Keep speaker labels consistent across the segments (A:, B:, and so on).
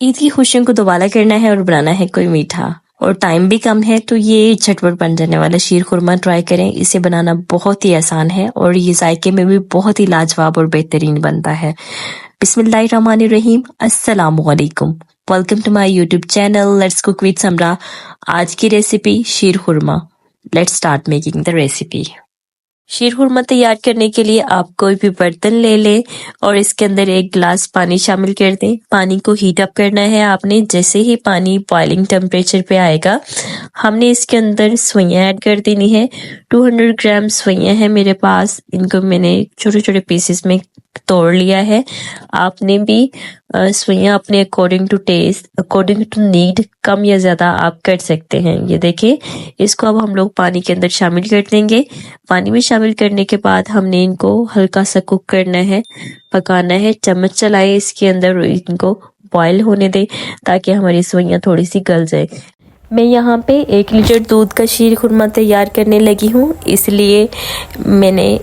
A: ईद की खुशियों को दोबारा करना है और बनाना है कोई मीठा और टाइम भी कम है, तो ये झटपट बन जाने वाला शीर खुरमा ट्राई करें। इसे बनाना बहुत ही आसान है और ये जायके में भी बहुत ही लाजवाब और बेहतरीन बनता है। बिस्मिल्लाहिर्रहमानिर्रहीम, अस्सलामु अलैकुम। Welcome to my YouTube channel let's cook with Samra. आज की recipe sheer khurma. Let's start making the recipe. Sheer khurma तैयार करने के लिए आप कोई भी बर्तन ले लें और इसके अंदर 1 गिलास पानी शामिल कर दें। पानी को हीट अप करना है आपने। जैसे ही पानी बॉइलिंग टेम्परेचर पे आएगा, हमने इसके अंदर सवैयाँ ऐड कर देनी है। 200 ग्राम सवैयाँ हैं मेरे पास, इनको मैंने छोटे छोटे पीसेस में तोड़ लिया है। आपने भी सवैयाँ अपने according to taste, according to need कम या ज़्यादा आप कर सकते हैं। ये देखें, इसको अब हम लोग पानी के अंदर शामिल कर देंगे। पानी में शामिल करने के बाद हमने इनको हल्का सा कुक करना है, पकाना है। चम्मच चलाए इसके अंदर, इनको बॉयल होने दें ताकि हमारी सवैयाँ थोड़ी सी गल जाए। मैं यहाँ पे 1 लीटर दूध का शीर खुरमा तैयार करने लगी हूँ, इसलिए मैंने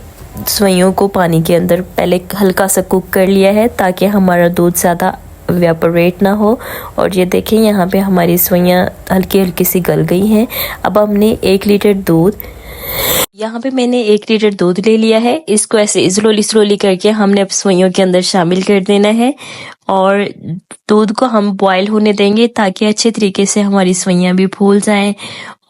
A: सवैयों को पानी के अंदर पहले हल्का सा कुक कर लिया है ताकि हमारा दूध ज़्यादा वेपोरेट ना हो। और ये देखें, यहाँ पे हमारी सवैयाँ हल्की हल्की सी गल गई हैं। अब हमने 1 लीटर दूध, यहाँ पे मैंने 1 लीटर दूध ले लिया है। इसको ऐसे स्लोली करके हमने अब सवैयों के अंदर शामिल कर देना है और दूध को हम बॉयल होने देंगे ताकि अच्छे तरीके से हमारी सवैयाँ भी फूल जाएं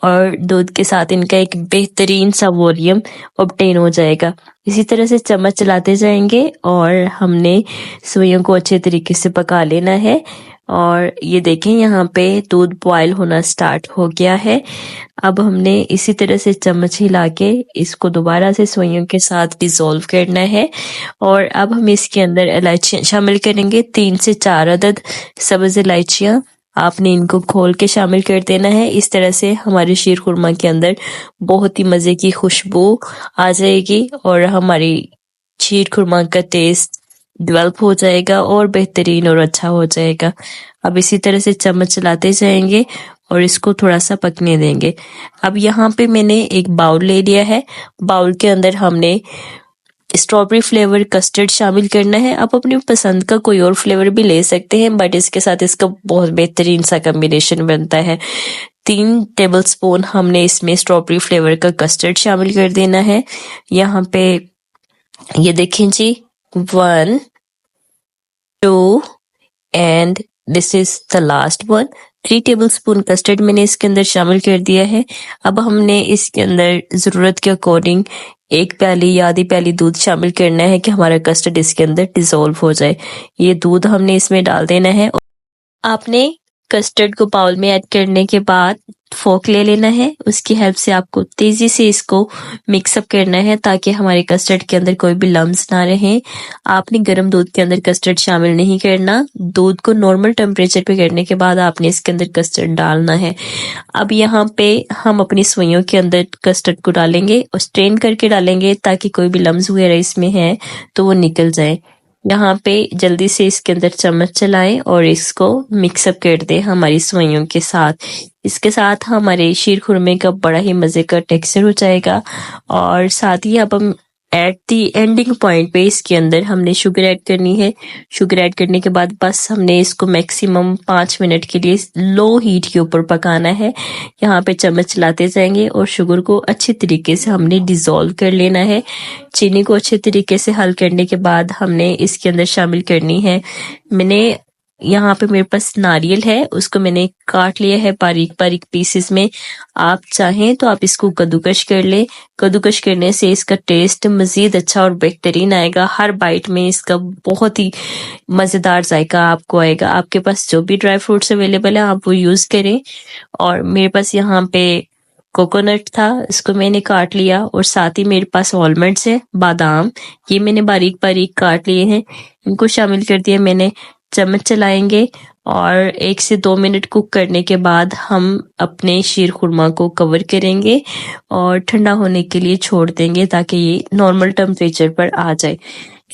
A: और दूध के साथ इनका एक बेहतरीन सा वॉल्यूम ऑब्टेन हो जाएगा। इसी तरह से चम्मच चलाते जाएंगे और हमने सवैयों को अच्छे तरीके से पका लेना है। और ये देखें, यहाँ पे दूध बॉयल होना स्टार्ट हो गया है। अब हमने इसी तरह से चम्मच हिला के इसको दोबारा से सवैयों के साथ डिसॉल्व करना है। और अब हम इसके अंदर इलायचियाँ शामिल करेंगे, 3 से 4 अदद सब्ज इलायचियाँ। आपने इनको खोल के शामिल कर देना है। इस तरह से हमारे शीर खुरमा के अंदर बहुत ही मज़े की खुशबू आ जाएगी और हमारी शीर खुरमा का टेस्ट डेवलप हो जाएगा और बेहतरीन और अच्छा हो जाएगा। अब इसी तरह से चम्मच चलाते जाएंगे और इसको थोड़ा सा पकने देंगे। अब यहाँ पे मैंने एक बाउल ले लिया है। बाउल के अंदर हमने स्ट्रॉबेरी फ्लेवर कस्टर्ड शामिल करना है। आप अपनी पसंद का कोई और फ्लेवर भी ले सकते हैं, बट इसके साथ इसका बहुत बेहतरीन सा कॉम्बिनेशन बनता है। 3 टेबलस्पून हमने इसमें स्ट्रॉबेरी फ्लेवर का कस्टर्ड शामिल कर देना है। यहाँ पे ये देखें जी, 1 2 and this is the last one. 3 tablespoon custard मैंने इसके अंदर शामिल कर दिया है। अब हमने इसके अंदर ज़रूरत के अकॉर्डिंग 1 प्याली या आधी प्याली दूध शामिल करना है कि हमारा कस्टर्ड इसके अंदर डिसॉल्व हो जाए। ये दूध हमने इसमें डाल देना है। आपने कस्टर्ड को बाउल में ऐड करने के बाद फोक ले लेना है। उसकी हेल्प से आपको तेजी से इसको मिक्सअप करना है ताकि हमारे कस्टर्ड के अंदर कोई भी लम्स ना रहे। आपने गर्म दूध के अंदर कस्टर्ड शामिल नहीं करना। दूध को नॉर्मल टेम्परेचर पे करने के बाद आपने इसके अंदर कस्टर्ड डालना है। अब यहाँ पे हम अपनी सवैयों के अंदर कस्टर्ड को डालेंगे और स्ट्रेन करके डालेंगे ताकि कोई भी लम्स वगैरह इसमें है तो वो निकल जाए। यहाँ पे जल्दी से इसके अंदर चम्मच चलाएं और इसको मिक्सअप कर दें हमारी सवैयों के साथ। इसके साथ हमारे शीर खुरमे का बड़ा ही मज़े का टेक्सचर हो जाएगा। और साथ ही अब हम एट दी एंडिंग पॉइंट पे इसके अंदर हमने शुगर ऐड करनी है। शुगर ऐड करने के बाद बस हमने इसको मैक्सिमम 5 मिनट के लिए लो हीट के ऊपर पकाना है। यहाँ पे चम्मच चलाते जाएंगे और शुगर को अच्छे तरीके से हमने डिसॉल्व कर लेना है। चीनी को अच्छे तरीके से हल करने के बाद हमने इसके अंदर शामिल करनी है, मैंने यहाँ पे मेरे पास नारियल है, उसको मैंने काट लिया है बारीक बारीक पीसेस में। आप चाहें तो आप इसको कद्दूकश कर ले। कद्दूकश करने से इसका टेस्ट मज़ीद अच्छा और बेहतरीन आएगा। हर बाइट में इसका बहुत ही मज़ेदार जायका आपको आएगा। आपके पास जो भी ड्राई फ्रूट्स अवेलेबल है आप वो यूज़ करें। और मेरे पास यहाँ पे कोकोनट था, इसको मैंने काट लिया। और साथ ही मेरे पास ऑलमंड्स है, बादाम, ये मैंने बारीक बारीक काट लिए हैं, इनको शामिल कर दिया मैंने। चम्मच चलाएंगे और 1 से 2 मिनट कुक करने के बाद हम अपने शीर खुरमा को कवर करेंगे और ठंडा होने के लिए छोड़ देंगे ताकि ये नॉर्मल टेम्परेचर पर आ जाए।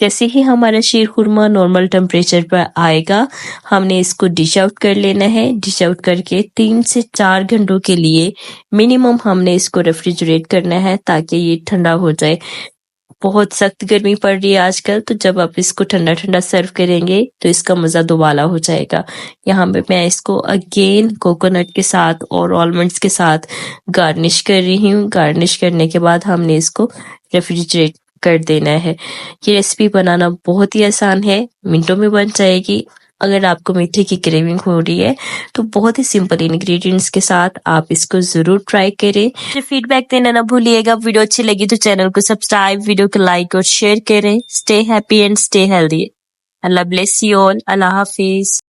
A: जैसे ही हमारा शीर खुरमा नॉर्मल टेम्परेचर पर आएगा, हमने इसको डिश आउट कर लेना है। डिश आउट करके 3 से 4 घंटों के लिए मिनिमम हमने इसको रेफ्रिजरेट करना है ताकि ये ठंडा हो जाए। बहुत सख्त गर्मी पड़ रही है आजकल, तो जब आप इसको ठंडा ठंडा सर्व करेंगे तो इसका मज़ा दुबाला हो जाएगा। यहाँ पे मैं इसको अगेन कोकोनट के साथ और आलमंड्स के साथ गार्निश कर रही हूँ। गार्निश करने के बाद हमने इसको रेफ्रिजरेट कर देना है। ये रेसिपी बनाना बहुत ही आसान है, मिनटों में बन जाएगी। अगर आपको मीठे की क्रेविंग हो रही है तो बहुत ही सिंपल इंग्रेडिएंट्स के साथ आप इसको जरूर ट्राई करें। मुझे फीडबैक देना ना भूलिएगा। वीडियो अच्छी लगी तो चैनल को सब्सक्राइब, वीडियो को लाइक और शेयर करें। Stay happy and stay healthy. Allah bless you all. Allah Hafiz.